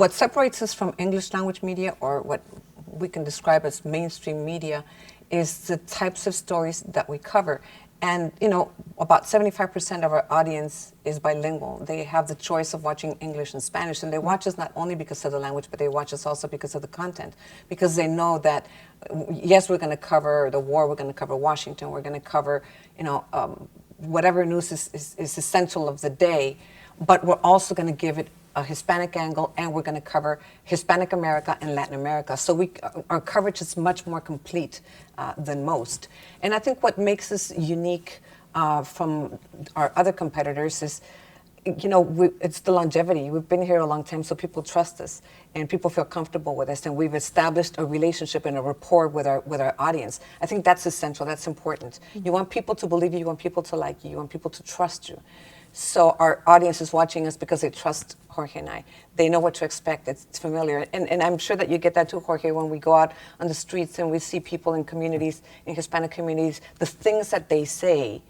what separates us from English language media, or what we can describe as mainstream media, is the types of stories that we cover. And, about 75% of our audience is bilingual. They have the choice of watching English and Spanish, and they watch us not only because of the language, but they watch us also because of the content, because they know that, yes, we're going to cover the war, we're going to cover Washington, we're going to cover, whatever news is essential of the day, but we're also going to give it a Hispanic angle, and we're going to cover Hispanic America and Latin America. So our coverage is much more complete than most. And I think what makes us unique from our other competitors is, it's the longevity. We've been here a long time, so people trust us, and people feel comfortable with us, and we've established a relationship and a rapport with our audience. I think that's essential. That's important. You want people to believe you. You want people to like you. You want people to trust you. So our audience is watching us because they trust Jorge and I. They know what to expect. It's familiar. And I'm sure that you get that too, Jorge, when we go out on the streets and we see people in communities, in Hispanic communities, the things that they say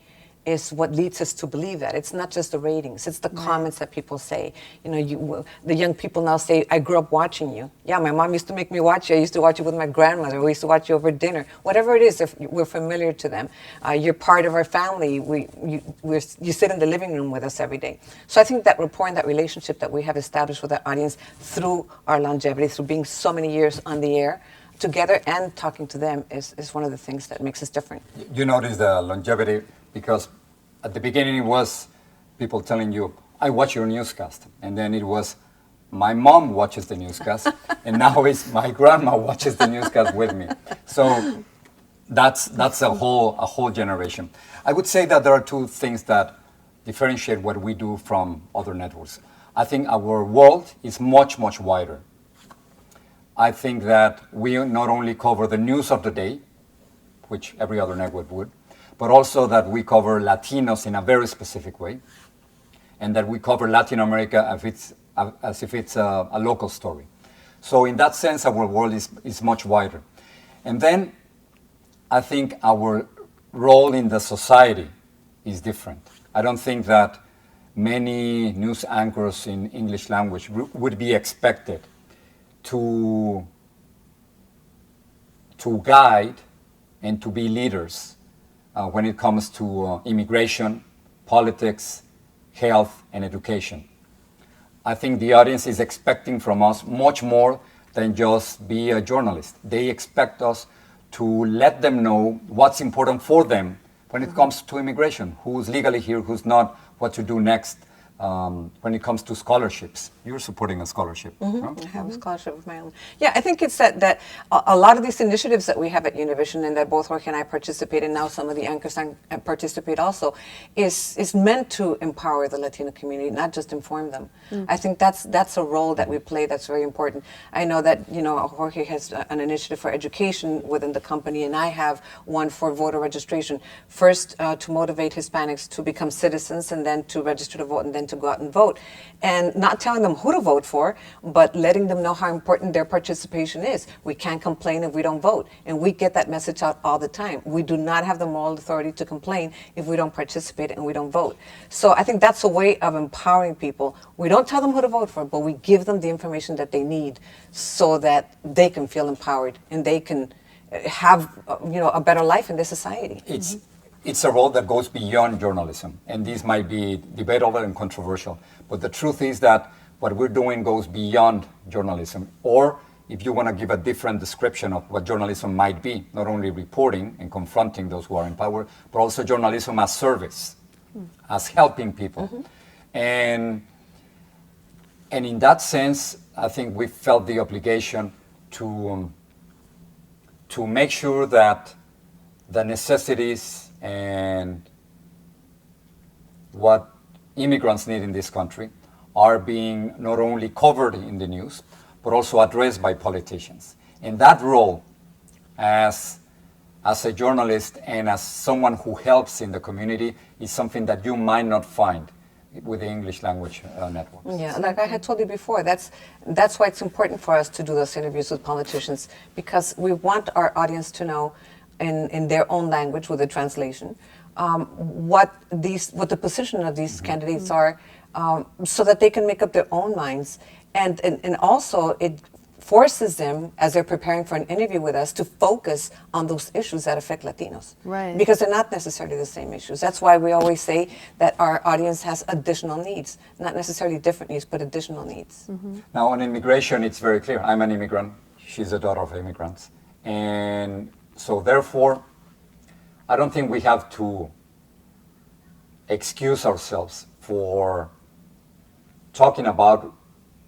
is what leads us to believe that. It's not just the ratings, it's the comments that people say. The young people now say, I grew up watching you. Yeah, my mom used to make me watch you. I used to watch you with my grandmother. We used to watch you over dinner. Whatever it is, if we're familiar to them. You're part of our family. You sit in the living room with us every day. So I think that rapport and that relationship that we have established with our audience through our longevity, through being so many years on the air, together and talking to them is one of the things that makes us different. You notice the longevity because at the beginning it was people telling you, I watch your newscast. And then it was, my mom watches the newscast. And now it's my grandma watches the newscast with me. So that's a whole generation. I would say that there are two things that differentiate what we do from other networks. I think our world is much, much wider. I think that we not only cover the news of the day, which every other network would, but also that we cover Latinos in a very specific way, and that we cover Latin America as if it's a local story. So in that sense, our world is much wider. And then I think our role in the society is different. I don't think that many news anchors in English language would be expected to guide and to be leaders when it comes to immigration, politics, health, and education. I think the audience is expecting from us much more than just be a journalist. They expect us to let them know what's important for them when it comes to immigration, who's legally here, who's not, what to do next. When it comes to scholarships, you're supporting a scholarship. Huh? I have a scholarship of my own. Yeah, I think it's that a lot of these initiatives that we have at Univision, and that both Jorge and I participate in now, some of the anchors participate also, is meant to empower the Latino community, not just inform them. I think that's a role that we play that's very important. I know that Jorge has an initiative for education within the company, and I have one for voter registration. First, to motivate Hispanics to become citizens, and then to register to vote, and then to go out and vote, and not telling them who to vote for, but letting them know how important their participation is. We can't complain if we don't vote, and we get that message out all the time. We do not have the moral authority to complain if we don't participate and we don't vote. So I think that's a way of empowering people. We don't tell them who to vote for, but we give them the information that they need so that they can feel empowered and they can have a better life in this society. It's a role that goes beyond journalism, and this might be debatable and controversial, but the truth is that what we're doing goes beyond journalism. Or if you want to give a different description of what journalism might be, not only reporting and confronting those who are in power, but also journalism as service, as helping people. And in that sense, I think we felt the obligation to make sure that the necessities and what immigrants need in this country are being not only covered in the news, but also addressed by politicians. And that role as a journalist and as someone who helps in the community is something that you might not find with the English language networks. Yeah, like I had told you before, that's why it's important for us to do those interviews with politicians, because we want our audience to know in their own language with a translation, what the position of these candidates are, so that they can make up their own minds And also it forces them, as they're preparing for an interview with us, to focus on those issues that affect Latinos. Right. Because they're not necessarily the same issues. That's why we always say that our audience has additional needs. Not necessarily different needs, but additional needs. Now, on immigration, it's very clear. I'm an immigrant. She's a daughter of immigrants. And so, therefore, I don't think we have to excuse ourselves for talking about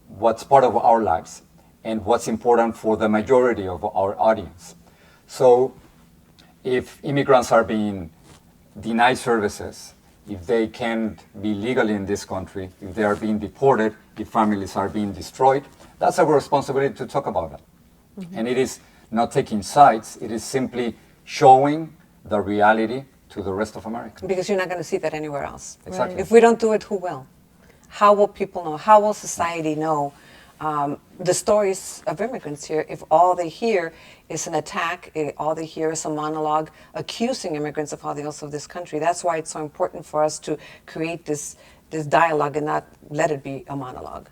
what's part of our lives and what's important for the majority of our audience. So, if immigrants are being denied services, if they can't be legally in this country, if they are being deported, if families are being destroyed, that's our responsibility to talk about it. And it is not taking sides, it is simply showing the reality to the rest of America. Because you're not going to see that anywhere else. Exactly. If we don't do it, who will? How will people know? How will society know the stories of immigrants here if all they hear is an attack, all they hear is a monologue accusing immigrants of all the ills of this country? That's why it's so important for us to create this dialogue and not let it be a monologue.